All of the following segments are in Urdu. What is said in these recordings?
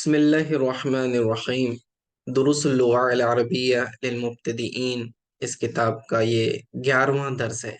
بسم اللہ الرحمن الرحیم دروس اللغة العربیہ للمبتدئین، اس کتاب کا یہ 11واں درس ہے،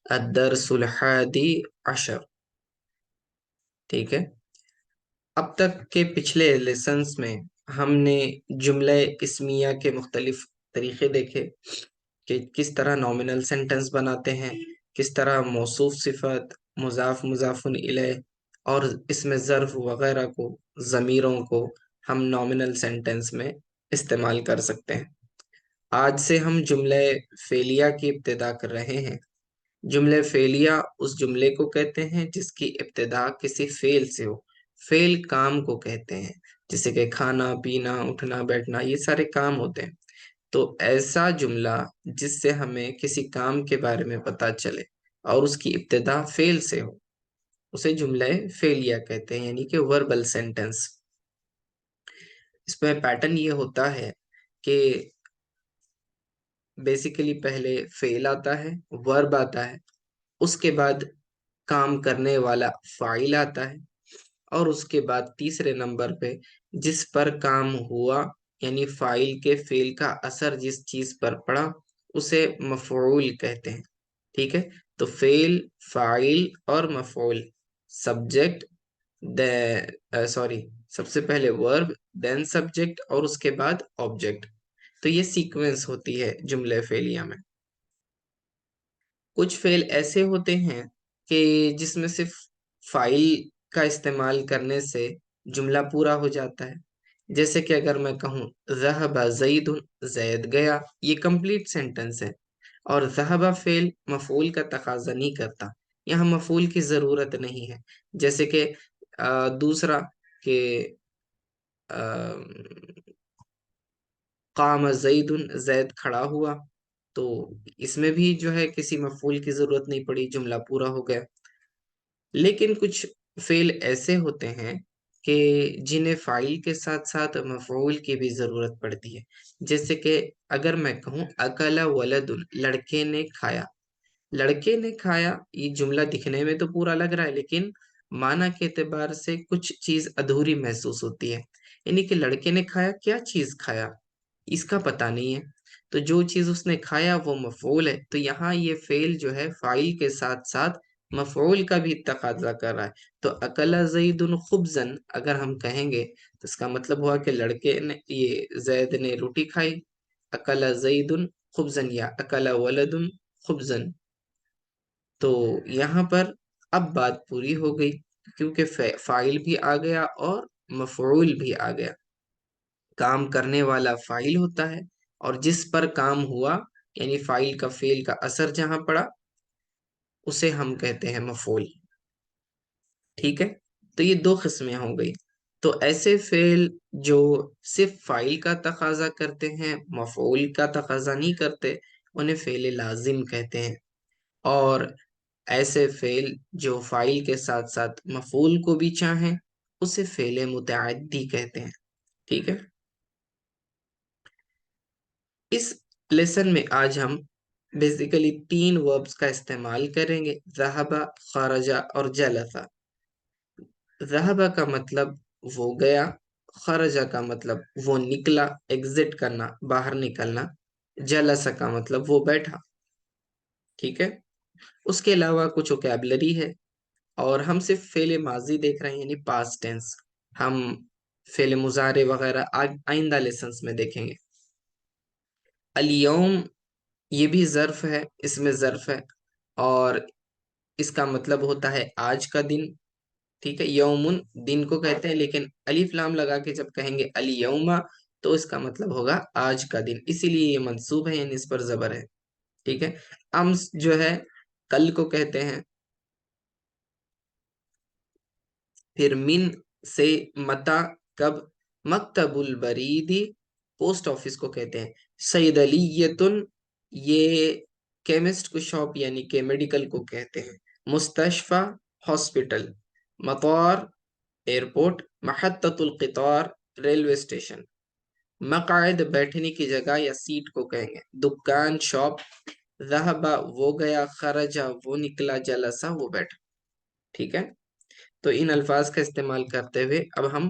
الدرس الحادی عشر۔ ٹھیک ہے، اب تک کے پچھلے لیسنز میں ہم نے جملہ اسمیہ کے مختلف طریقے دیکھے کہ کس طرح نومنل سینٹنس بناتے ہیں، کس طرح موصوف صفت، مضاف مضاف الیہ اور اس میں ظرف وغیرہ کو، ضمیروں کو ہم نومنل سینٹنس میں استعمال کر سکتے ہیں۔ آج سے ہم جملہ فعلیہ کی ابتدا کر رہے ہیں۔ جملہ فعلیہ اس جملے کو کہتے ہیں جس کی ابتدا کسی فعل سے ہو۔ فعل کام کو کہتے ہیں، جیسے کہ کھانا، پینا، اٹھنا، بیٹھنا، یہ سارے کام ہوتے ہیں۔ تو ایسا جملہ جس سے ہمیں کسی کام کے بارے میں پتہ چلے اور اس کی ابتدا فعل سے ہو، اسے جملہ فعلیہ کہتے ہیں، یعنی کہ وربل سینٹنس۔ اس میں پیٹرن یہ ہوتا ہے کہ بیسیکلی پہلے فعل آتا ہے، ورب آتا ہے، اس کے بعد کام کرنے والا فاعل آتا ہے، اور اس کے بعد تیسرے نمبر پہ جس پر کام ہوا، یعنی فاعل کے فعل کا اثر جس چیز پر پڑا، اسے مفعول کہتے ہیں۔ ٹھیک ہے، تو فعل، فاعل اور مفعول، سبجیکٹ، سب سے پہلے ورب، دین سبجیکٹ اور اس کے بعد آبجیکٹ۔ تو یہ سیکوینس ہوتی ہے جملہ فعلیہ میں۔ کچھ فعل ایسے ہوتے ہیں کہ جس میں صرف فاعل کا استعمال کرنے سے جملہ پورا ہو جاتا ہے، جیسے کہ اگر میں کہوں ذہب زید، زید گیا، یہ کمپلیٹ سینٹنس ہے، اور ذہب فعل مفعول کا تقاضا نہیں کرتا، یہاں مفعول کی ضرورت نہیں ہے۔ جیسے کہ دوسرا کہ قام زید، زید کھڑا ہوا، تو اس میں بھی جو ہے کسی مفعول کی ضرورت نہیں پڑی، جملہ پورا ہو گیا۔ لیکن کچھ فعل ایسے ہوتے ہیں کہ جنہیں فاعل کے ساتھ ساتھ مفعول کی بھی ضرورت پڑتی ہے، جیسے کہ اگر میں کہوں اکل ولد، لڑکے نے کھایا۔ لڑکے نے کھایا، یہ جملہ دکھنے میں تو پورا لگ رہا ہے، لیکن معنی کے اعتبار سے کچھ چیز ادھوری محسوس ہوتی ہے، یعنی کہ لڑکے نے کھایا، کیا چیز کھایا اس کا پتہ نہیں ہے، تو جو چیز اس نے کھایا وہ مفعول ہے۔ تو یہاں یہ فعل جو ہے فاعل کے ساتھ ساتھ مفعول کا بھی تقاضا کر رہا ہے۔ تو اکل زید خبزن اگر ہم کہیں گے تو اس کا مطلب ہوا کہ لڑکے نے، یہ زید نے روٹی کھائی، اکل زید خبزن یا اکل ولد خبزن۔ تو یہاں پر اب بات پوری ہو گئی، کیونکہ فاعل بھی آ گیا اور مفعول بھی آ گیا۔ کام کرنے والا فاعل ہوتا ہے، اور جس پر کام ہوا، یعنی فاعل کا فعل کا اثر جہاں پڑا، اسے ہم کہتے ہیں مفعول۔ ٹھیک ہے، تو یہ دو قسمیں ہو گئی۔ تو ایسے فعل جو صرف فاعل کا تقاضا کرتے ہیں، مفعول کا تقاضا نہیں کرتے، انہیں فعل لازم کہتے ہیں۔ اور ایسے فعل جو فاعل کے ساتھ ساتھ مفعول کو بھی چاہیں، اسے فعل متعدی کہتے ہیں۔ ٹھیک ہے، اس لیسن میں آج ہم بیسیکلی 3 وربز کا استعمال کریں گے، ذہب، خرج اور جلس۔ ذہب کا مطلب وہ گیا، خرج کا مطلب وہ نکلا، ایگزٹ کرنا، باہر نکلنا، جلس کا مطلب وہ بیٹھا۔ ٹھیک ہے، اس کے علاوہ کچھ وکیبلری ہے، اور ہم صرف فعل ماضی دیکھ رہے ہیں، یعنی پاسٹ ٹینس۔ ہم فعل مضارع وغیرہ آئندہ لیسنس میں دیکھیں گے۔ الیوم، یہ بھی ظرف ہے، اس میں ظرف ہے، اور اس کا مطلب ہوتا ہے آج کا دن۔ ٹھیک ہے، یومن دن کو کہتے ہیں، لیکن الف لام لگا کے جب کہیں گے الیوم تو اس کا مطلب ہوگا آج کا دن، اسی لیے یہ منصوب ہے، یعنی اس پر زبر ہے۔ ٹھیک ہے، امس جو ہے کل کو کہتے ہیں۔ پھر من سے متا کب، مکتب البریدی پوسٹ آفس کو کہتے ہیں۔ صیدلیتن، یہ کیمسٹ کو شاپ یعنی کہ میڈیکل کو کہتے ہیں۔ مستشفی، ہاسپٹل۔ مطار، ایئرپورٹ۔ محطۃ القطار، ریلوے اسٹیشن۔ مقعد، بیٹھنے کی جگہ یا سیٹ کو کہیں گے۔ دکان، شاپ۔ ذہب وہ گیا، خرج وہ نکلا، جلسہ وہ بیٹھا۔ ٹھیک ہے، تو ان الفاظ کا استعمال کرتے ہوئے اب ہم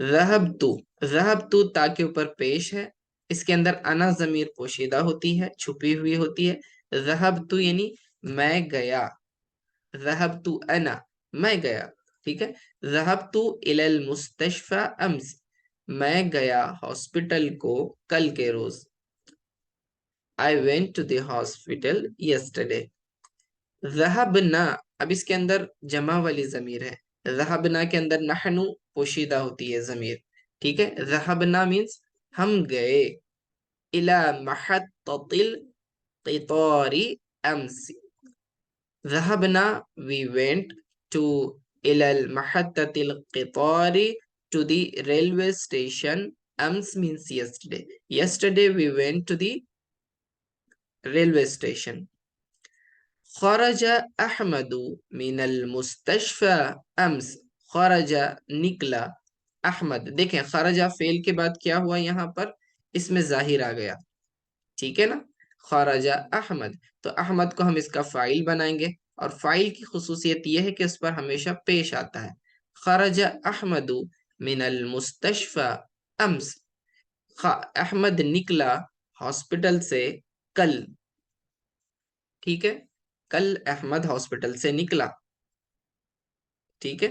ذهبتو، ذهبتو تا کے اوپر پیش ہے، اس کے اندر انا ضمیر پوشیدہ ہوتی ہے، چھپی ہوئی ہوتی ہے. ذهبتو یعنی میں گیا، ذهبتو انا میں گیا، ٹھیک ہے. ذهبتو الى المستشفى امس، میں گیا ہاسپٹل کو کل کے روز. I went to the hospital yesterday. ذهبنا، اب اس کے اندر جمع والی ضمیر ہے. ذهبنا کے اندر نحنو پوشیدہ ہوتی ہے ضمیر، ٹھیک ہے. ذهبنا means ہم گئے، الى محطة القطار امس. ذهبنا we went to الى المحطة القطار to the railway station. امس means yesterday. Yesterday we went to the railway station. خرج احمد من المستشفى امس، خرج نکلا احمد. دیکھیں خرجہ فعل کے بعد کیا ہوا یہاں پر، اس میں ظاہر آ گیا، ٹھیک ہے نا. خرج احمد، تو احمد کو ہم اس کا فاعل بنائیں گے، اور فاعل کی خصوصیت یہ ہے کہ اس پر ہمیشہ پیش آتا ہے. خرج احمد من المستشفى امس، احمد نکلا ہاسپٹل سے کل، ٹھیک ہے. کل احمد ہاسپٹل سے نکلا، ٹھیک ہے.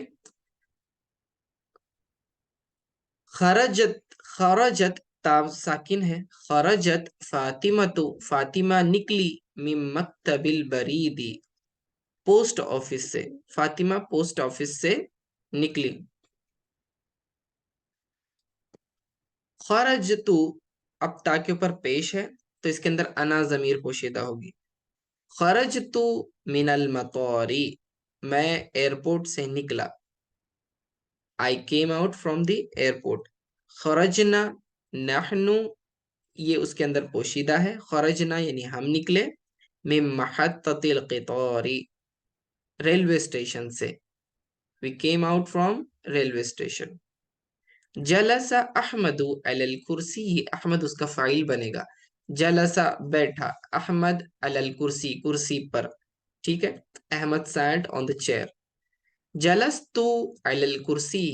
خرجت، خرجت تا ساکن ہے. خرجت فاطمہ، فاطمہ نکلی من مکتب البریدی، پوسٹ آفس سے، فاطمہ پوسٹ آفس سے نکلی. خرجتو، اب تا کے اوپر پیش ہے تو اس کے اندر انا ضمیر پوشیدہ ہوگی. خرجتو من المطار، میں ایئرپورٹ سے نکلا. I came out from the airport. خرجنا نحن، یہ اس کے اندر پوشیدہ ہے. خرجنا یعنی ہم نکلے، من محطة القطار ریلوے اسٹیشن سے. We came out from railway station. جلس احمد علی الکرسی، احمد اس کا فاعل بنے گا. جلس بیٹھا، احمد علی الکرسی کرسی پر، ٹھیک ہے. Ahmad sat on the chair. جلست علی الکرسی،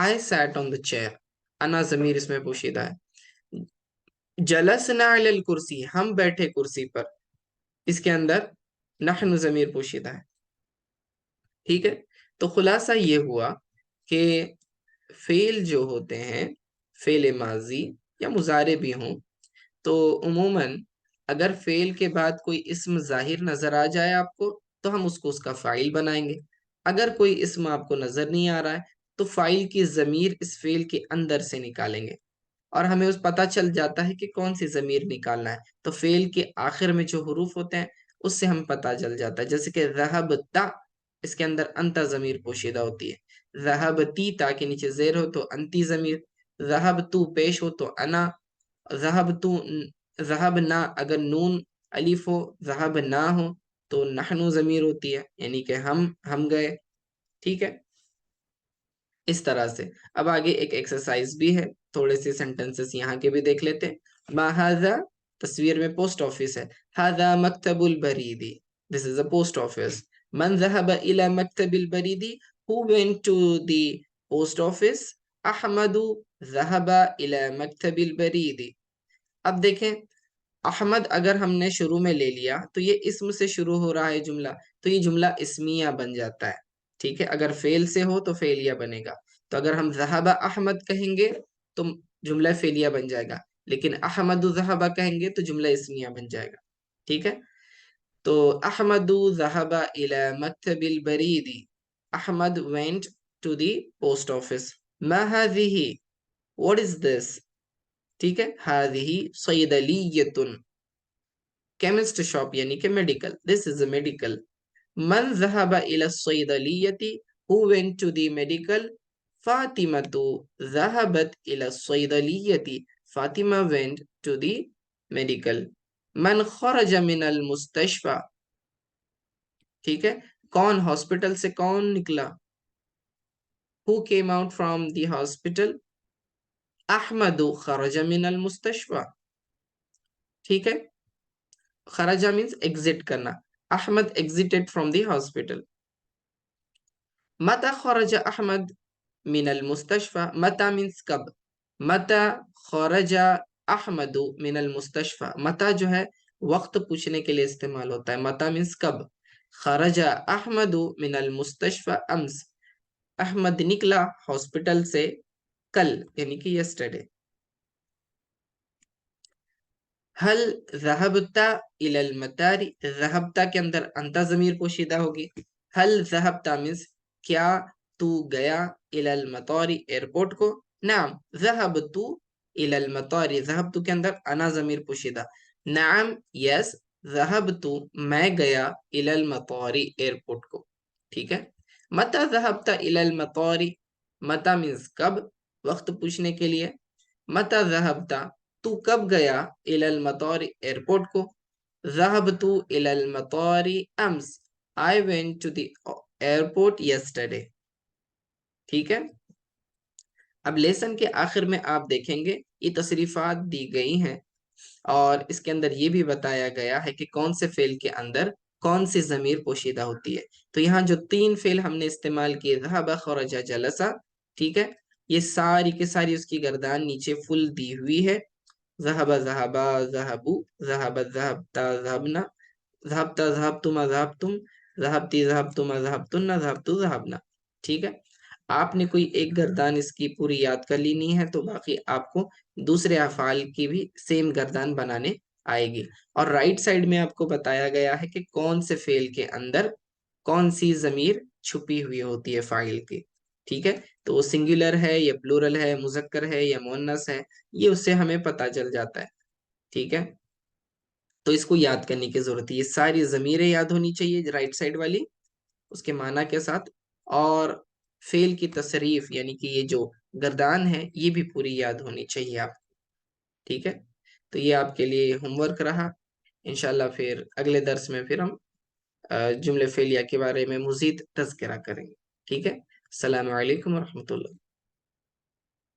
I sat on the chair. انا ضمیر اس میں پوشیدہ ہے. جلسنا علی الکرسی، ہم بیٹھے کرسی پر، اس کے اندر نحن ضمیر پوشیدہ ہے، ٹھیک ہے. تو خلاصہ یہ ہوا کہ فعل جو ہوتے ہیں، فعل ماضی یا مضارع بھی ہوں، تو عموماً اگر فعل کے بعد کوئی اسم ظاہر نظر آ جائے آپ کو تو ہم اس کو اس کا فاعل بنائیں گے. اگر کوئی اسم آپ کو نظر نہیں آ رہا ہے تو فاعل کی ضمیر اس فعل کے اندر سے نکالیں گے، اور ہمیں اس پتہ چل جاتا ہے کہ کون سی ضمیر نکالنا ہے. تو فعل کے آخر میں جو حروف ہوتے ہیں اس سے ہم پتہ چل جاتا ہے. جیسے کہ ذہبتا، اس کے اندر انتا ضمیر پوشیدہ ہوتی ہے. ذہبتی تا کے نیچے زیر ہو تو انتی ضمیر، ذہبتو پیش ہو تو انا، ذہبتو، ذہبنا اگر نون الف ہو، ذہب نہ ہو تو نحنو ضمیر ہوتی ہے، یعنی کہ ہم گئے، ٹھیک ہے. اس طرح سے اب آگے ایک ایکسرسائز بھی ہے، تھوڑے سے سینٹنسز یہاں کے بھی دیکھ لیتے ہیں. ما ھذا، تصویر میں پوسٹ آفس ہے. ھذا مکتب البریدی، this is a post office. من ذهب الى مکتب البریدی، who went to the post office. Ahmad ذهب الى مکتب البریدی. اب دیکھیں احمد اگر ہم نے شروع میں لے لیا تو یہ اسم سے شروع ہو رہا ہے جملہ، تو یہ جملہ اسمیہ بن جاتا ہے، ٹھیک ہے. اگر فعل سے ہو تو فعلیہ بنے گا. تو اگر ہم ذہب احمد کہیں گے تو جملہ فعلیہ بن جائے گا، لیکن احمد ذہب کہیں گے تو جملہ اسمیہ بن جائے گا، ٹھیک ہے. تو احمد ذہب الى مکتب البریدی، Ahmad went to the post office. ما هذه، what is this، ٹھیک ہے. هذه صیدلیۃ، کیمسٹ شاپ یعنی کہ medical, this is a medical. من ذهب الى الصیدلیۃ، who went to the medical. Fatima ذهبت الى الصیدلیۃ، Fatima went to the medical. من خرج من المستشفى، ٹھیک ہے. کون ہاسپٹل سے کون نکلا، who came out from the hospital. Ahmad خرج من المستشفى، ٹھیک ہے. خرجہ means exit کرنا، Ahmad exited from the hospital. متى خرج احمد، من المستشفى. متى means کب. متى خرج احمد من المستشفى. متى جو ہے وقت پوچھنے کے لیے استعمال ہوتا ہے. متى means کب. خرج احمد من المستشفى امس. احمد نکلا ہاسپٹل سے کل یعنی کہ yesterday. حل ذهبت الى المطار. ذهبت کے اندر انت ضمیر پوشیدہ ہوگی. حل ذهبت means کیا تو گیا الى المطار ایئرپورٹ کو. نعم ذهبت الى المطار. ذهبت کے اندر انا ضمیر پوشیدہ. نعم یس ذهبت میں گیا الى المطار ایئرپورٹ کو. ٹھیک ہے. متى ذهبت الى المطار. متى means کب وقت پوچھنے کے لیے. متى ذهبت تو کب گیا الى المطار ایئرپورٹ کو. ذهبت الى المطار امس. I went to the airport yesterday. ٹھیک ہے. اب لیسن کے آخر میں آپ دیکھیں گے یہ تصریفات دی گئی ہیں اور اس کے اندر یہ بھی بتایا گیا ہے کہ کون سے فعل کے اندر کون سی ضمیر پوشیدہ ہوتی ہے. تو یہاں جو 3 فعل ہم نے استعمال کیے ذهب خرج جلسا. ٹھیک ہے. یہ ساری کے ساری اس کی گردان نیچے فل دی ہوئی ہے. ذهب ذهبا ذهبوا ذهبت ذهبتا ذهبنا ذهبت ذهبتما ذهبتم ذهبتی ذهبتما ذهبتن ذهبتو ذهبنا. ٹھیک ہے. آپ نے کوئی ایک گردان اس کی پوری یاد کر لینی ہے تو باقی آپ کو دوسرے افعال کی بھی سیم گردان بنانے آئے گی. اور رائٹ سائڈ میں آپ کو بتایا گیا ہے کہ کون سے فعل کے اندر کون سی ضمیر چھپی ہوئی ہوتی ہے فاعل کی. ٹھیک ہے. تو وہ سنگولر ہے یا پلورل ہے مذکر ہے یا مؤنث ہے یہ اس سے ہمیں پتہ چل جاتا ہے. ٹھیک ہے. تو اس کو یاد کرنے کی ضرورت ہے. یہ ساری ضمیریں یاد ہونی چاہیے رائٹ سائڈ والی اس کے معنی کے ساتھ. اور فعل کی تصریف یعنی کہ یہ جو گردان ہے یہ بھی پوری یاد ہونی چاہیے آپ. ٹھیک ہے. تو یہ آپ کے لیے ہوم ورک رہا. انشاءاللہ پھر اگلے درس میں پھر ہم جملے فعلیہ کے بارے میں مزید تذکرہ کریں گے. ٹھیک ہے. السلام علیکم ورحمۃ اللہ.